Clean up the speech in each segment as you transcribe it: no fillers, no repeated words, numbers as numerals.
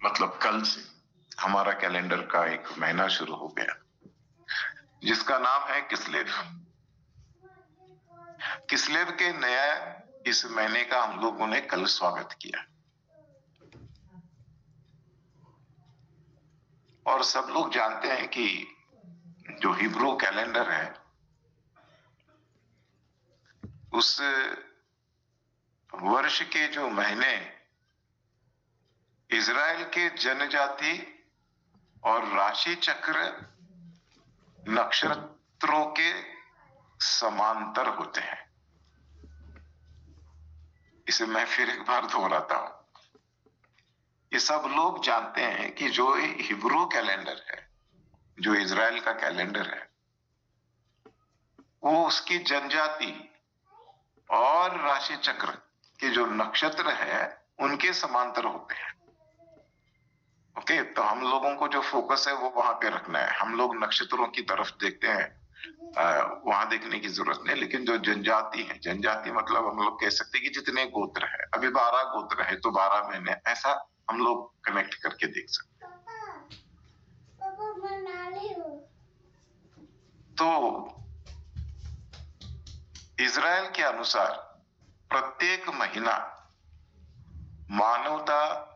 मतलब कल से हमारा कैलेंडर का एक महीना शुरू हो गया जिसका नाम है किस्लेव। किस्लेव के नया इस महीने का हम लोगों ने कल स्वागत किया और सब लोग जानते हैं कि जो हिब्रू कैलेंडर है उस वर्ष के जो महीने इज़राइल के जनजाति और राशि चक्र नक्षत्रों के समांतर होते हैं। इसे मैं फिर एक बार दोहराता हूं। ये सब लोग जानते हैं कि जो हिब्रू कैलेंडर है, जो इज़राइल का कैलेंडर है, वो उसकी जनजाति और राशि चक्र के जो नक्षत्र है उनके समांतर होते हैं। ओके, तो हम लोगों को जो फोकस है वो वहां पे रखना है। हम लोग नक्षत्रों की तरफ देखते हैं, वहां देखने की जरूरत नहीं। लेकिन जो जनजाति है, जनजाति मतलब हम लोग कह सकते हैं कि जितने गोत्र है, अभी 12 गोत्र है तो 12 महीने, ऐसा हम लोग कनेक्ट करके देख सकते हैं। तो इज़राइल के अनुसार प्रत्येक महीना मानवता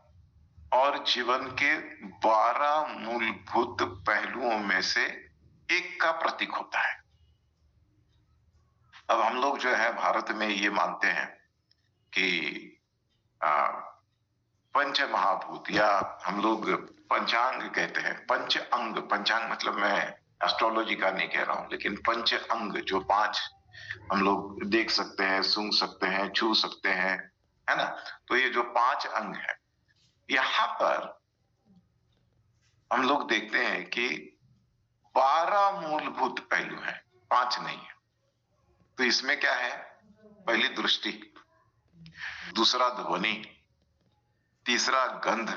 और जीवन के 12 मूलभूत पहलुओं में से एक का प्रतीक होता है। अब हम लोग जो है भारत में ये मानते हैं कि पंच महाभूत, या हम लोग पंचांग कहते हैं, पंच अंग। पंचांग मतलब मैं एस्ट्रोलॉजी का नहीं कह रहा हूं, लेकिन पंच अंग जो 5 हम लोग देख सकते हैं, सूंघ सकते हैं, छू सकते हैं, है ना। तो ये जो 5 अंग है, यहां पर हम लोग देखते हैं कि 12 मूलभूत पहलू हैं, 5 नहीं है। तो इसमें क्या है? पहली दृष्टि, दूसरा ध्वनि, तीसरा गंध,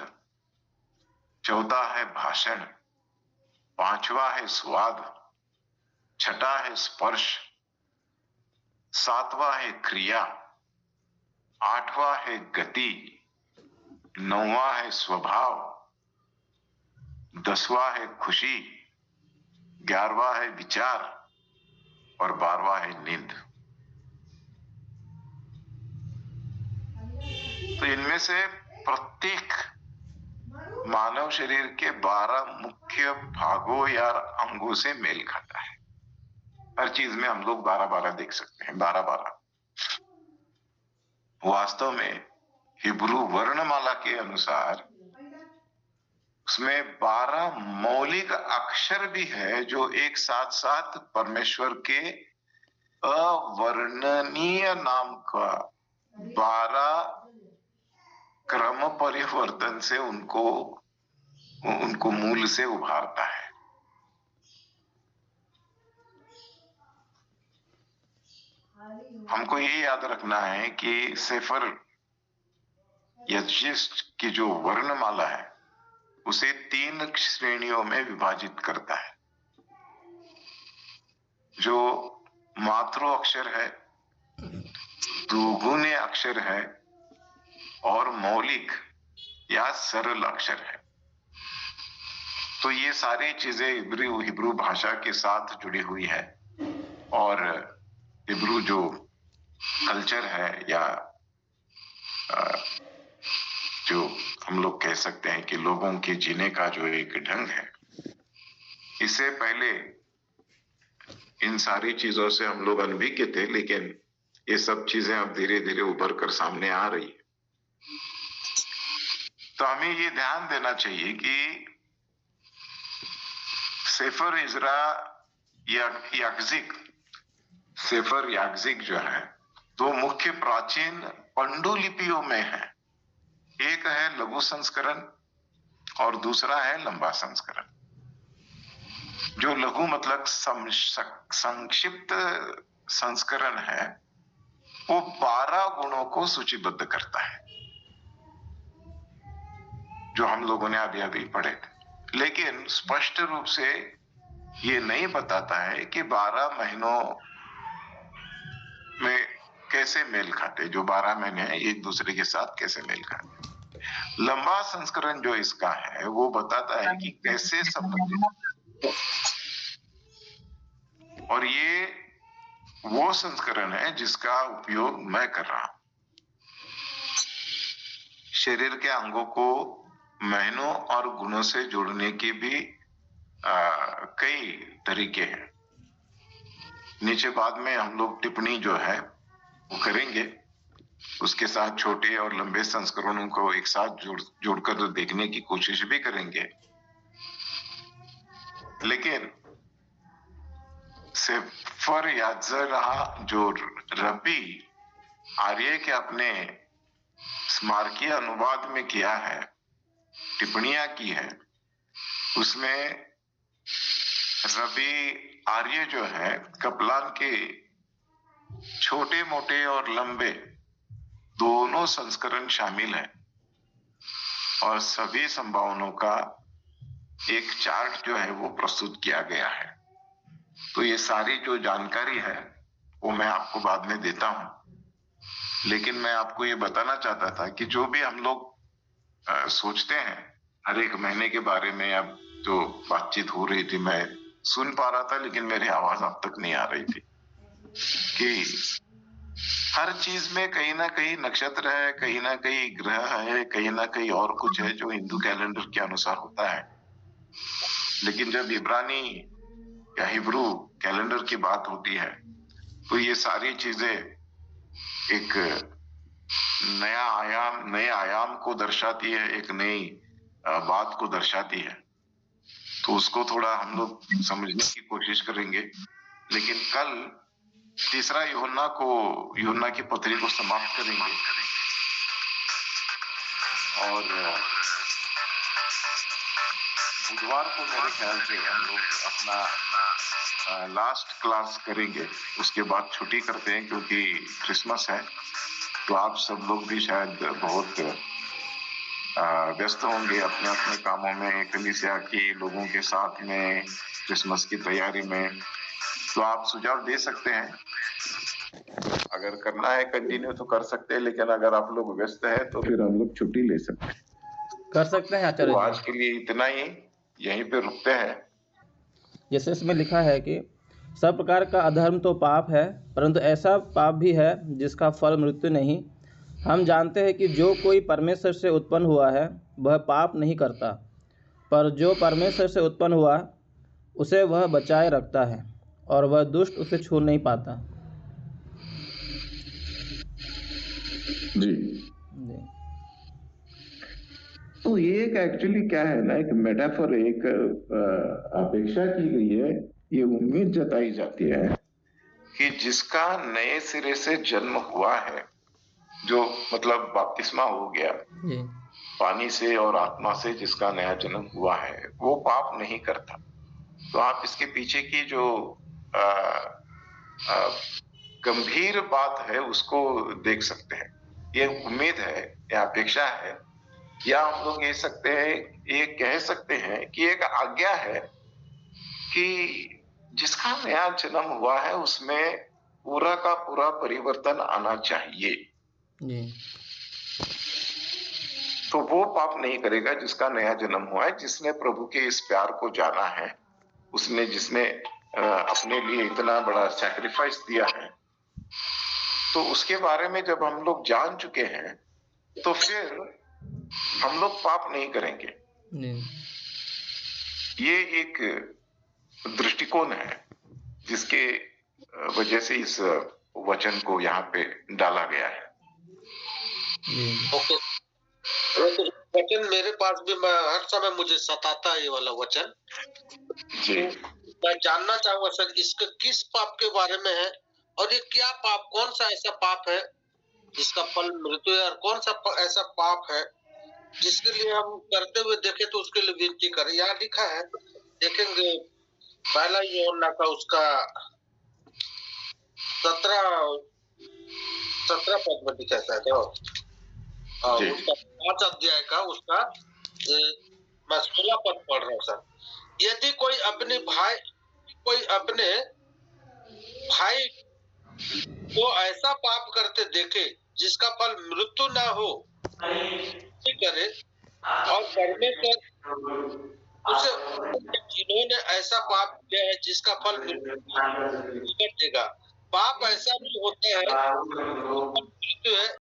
चौथा है भाषण, पांचवा है स्वाद, छठा है स्पर्श, सातवां है क्रिया, आठवां है गति, नौवां है स्वभाव, 10वां है खुशी, 11वां है विचार और 12वां है नींद। तो इनमें से प्रत्येक मानव शरीर के 12 मुख्य भागों या अंगों से मेल खाता है। हर चीज में हम लोग 12-12 देख सकते हैं, 12-12। वास्तव में हिब्रू वर्णमाला के अनुसार उसमें 12 मौलिक अक्षर भी है जो एक साथ साथ परमेश्वर के अवर्णनीय नाम का 12 क्रम परिवर्तन से उनको मूल से उभारता है। हमको ये याद रखना है कि सेफर यज्जिष्ठ की जो वर्णमाला है उसे 3 श्रेणियों में विभाजित करता है। जो मातृ अक्षर है, दुगुने अक्षर है और मौलिक या सरल अक्षर है। तो ये सारी चीजें हिब्रू भाषा के साथ जुड़ी हुई है और हिब्रू जो कल्चर है या जो हम लोग कह सकते हैं कि लोगों के जीने का जो एक ढंग है, इससे पहले इन सारी चीजों से हम लोग अनभिज्ञ थे, लेकिन ये सब चीजें अब धीरे धीरे उभर कर सामने आ रही है। तो हमें ये ध्यान देना चाहिए कि सेफर इजरा याग्जिक, सेफर याग्जिक जो है 2 मुख्य प्राचीन पांडुलिपियों में है। एक है लघु संस्करण और दूसरा है लंबा संस्करण। जो लघु मतलब संक्षिप्त संस्करण है वो 12 गुणों को सूचीबद्ध करता है जो हम लोगों ने अभी अभी पढ़े थे, लेकिन स्पष्ट रूप से ये नहीं बताता है कि 12 महीनों में कैसे मेल खाते, जो 12 महीने हैं एक दूसरे के साथ कैसे मेल खाते। लंबा संस्करण जो इसका है वो बताता है कि कैसे संबंधित, और ये वो संस्करण है जिसका उपयोग मैं कर रहा हूं। शरीर के अंगों को महीनों और गुणों से जोड़ने के भी कई तरीके हैं। नीचे बाद में हम लोग टिप्पणी जो है वो करेंगे, उसके साथ छोटे और लंबे संस्करणों को एक साथ जोड़कर देखने की कोशिश भी करेंगे। लेकिन सेफर याजरहा जो रबी आर्य के अपने स्मारकीय अनुवाद में किया है, टिप्पणियां की है, उसमें रबी आर्य जो है कपलान के छोटे मोटे और लंबे दोनों संस्करण शामिल है और सभी संभावनाओं का एक चार्ट जो है वो प्रस्तुत किया गया है। तो ये सारी जो जानकारी है वो मैं आपको बाद में देता हूं, लेकिन मैं आपको ये बताना चाहता था कि जो भी हम लोग सोचते हैं हर एक महीने के बारे में, अब जो बातचीत हो रही थी मैं सुन पा रहा था लेकिन मेरी आवाज अब तक नहीं आ रही थी, कि हर चीज में कहीं ना कहीं नक्षत्र है, कहीं ना कहीं ग्रह है, कहीं ना कहीं और कुछ है जो हिंदू कैलेंडर के अनुसार होता है। लेकिन जब इब्रानी या हिब्रू कैलेंडर की बात होती है तो ये सारी चीजें एक नए आयाम को दर्शाती है, एक नई बात को दर्शाती है। तो उसको थोड़ा हम लोग समझने की कोशिश करेंगे। लेकिन कल तीसरा यूहन्ना की पत्री को समाप्त करेंगे और बुधवार को मेरे ख्याल से हम लोग अपना लास्ट क्लास करेंगे। उसके बाद छुट्टी करते हैं क्योंकि क्रिसमस है, तो आप सब लोग भी शायद बहुत व्यस्त होंगे अपने अपने कामों में, कलीसिया के लोगों के साथ में, क्रिसमस की तैयारी में। तो आप सुझाव दे सकते हैं, अगर करना है कंटिन्यू तो कर सकते हैं, लेकिन अगर आप लोग व्यस्त हैं तो फिर हम लोग छुट्टी ले सकते हैं, कर सकते हैं आचार्य तो जी। आज के लिए इतना ही, यहीं पे रुकते हैं। जैसे इसमें लिखा है कि सब प्रकार का अधर्म तो पाप है, परंतु ऐसा पाप भी है जिसका फल मृत्यु नहीं। हम जानते हैं कि जो कोई परमेश्वर से उत्पन्न हुआ है वह पाप नहीं करता, पर जो परमेश्वर से उत्पन्न हुआ उसे वह बचाए रखता है और वह दुष्ट उसे छू नहीं पाता। जी, जी। तो ये एक एक्चुअली क्या है ना, एक मेटाफर, एक अपेक्षा की गई है, ये उम्मीद जताई जाती है कि जिसका नए सिरे से जन्म हुआ है, जो मतलब बपतिस्मा हो गया जी। पानी से और आत्मा से, जिसका नया जन्म हुआ है वो पाप नहीं करता। तो आप इसके पीछे की जो गंभीर बात है उसको देख सकते हैं। ये उम्मीद है या अपेक्षा है, या हम लोग ये कह सकते हैं कि एक आज्ञा है कि जिसका नया जन्म हुआ है उसमें पूरा का पूरा परिवर्तन आना चाहिए। जी। तो वो पाप नहीं करेगा जिसका नया जन्म हुआ है, जिसने प्रभु के इस प्यार को जाना है, जिसने अपने लिए इतना बड़ा सैक्रिफाइस दिया है। तो उसके बारे में जब हम लोग जान चुके हैं तो फिर हम लोग पाप नहीं करेंगे। ये एक दृष्टिकोण है जिसके वजह से इस वचन को यहाँ पे डाला गया है। ओके, वचन मेरे पास भी, मैं हर समय मुझे सताता है ये वाला वचन जी। मैं जानना चाहूंगा सर, इसके किस पाप के बारे में है और ये क्या पाप, कौन सा ऐसा पाप है जिसका फल मृत्यु है, और कौन सा ऐसा पाप है जिसके लिए हम करते हुए देखे तो उसके लिए विनती करें। यहाँ लिखा है, देखेंगे पहला यूहन्ना का उसका 17 पद में लिखा है, उसका 5 अध्याय का उसका मैं 16 पद पढ़ रहा हूँ सर। यदि कोई अपने भाई को ऐसा पाप करते देखे जिसका फल मृत्यु ना हो, नहीं करे और परमेश्वर उसे जिन्होंने ऐसा पाप किया है जिसका फल मृत्यु देगा। पाप ऐसा भी होता है मृत्यु है,